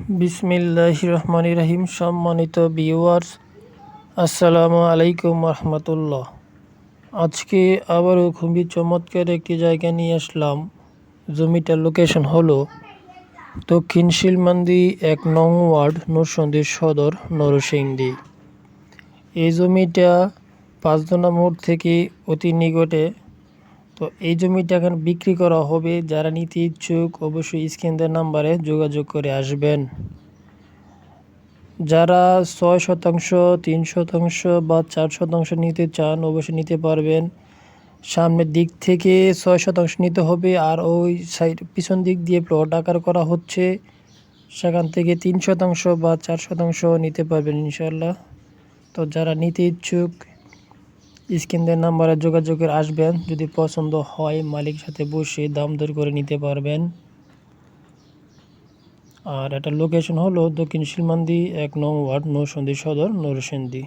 বিসমিল্লাহির রহমানির রহিম। সম্মানিত ভিউয়ার্স, আসসালামু আলাইকুম রহমতুল্লাহ। আজকে আবারও খুবই চমৎকার একটি জায়গা নিয়ে আসলাম। জমিটার লোকেশন হলো দক্ষিণ শিলমান্দি 1 নং ওয়ার্ড, নরসিংদী সদর, নরসিংদী। এই জমিটা 5 মোড় থেকে অতি নিকটে। তো এই জমিটা এখন বিক্রি করা হবে। যারা নিতে ইচ্ছুক অবশ্যই স্ক্রিনের নাম্বারে যোগাযোগ করে আসবেন। যারা 6 শতাংশ, 3 শতাংশ বা 4 শতাংশ নিতে চান অবশ্যই নিতে পারবেন। সামনের দিক থেকে 6 শতাংশ নিতে হবে, আর ওই সাইড পিছন দিক দিয়ে প্লট আকার করা হচ্ছে, সেখান থেকে 3 শতাংশ বা 4 শতাংশ নিতে পারবেন ইনশাল্লাহ। তো যারা নিতে ইচ্ছুক স্ক্রিনের নাম্বারে যোগাযোগ করে আসবেন। যদি পছন্দ হয় মালিকের সাথে বসে দাম দর করে নিতে পারবেন। আর এটার লোকেশন হলো দক্ষিণ শিলমান্দি 1 নং ওয়ার্ড, নরসিংদী সদর, নরসিংদী।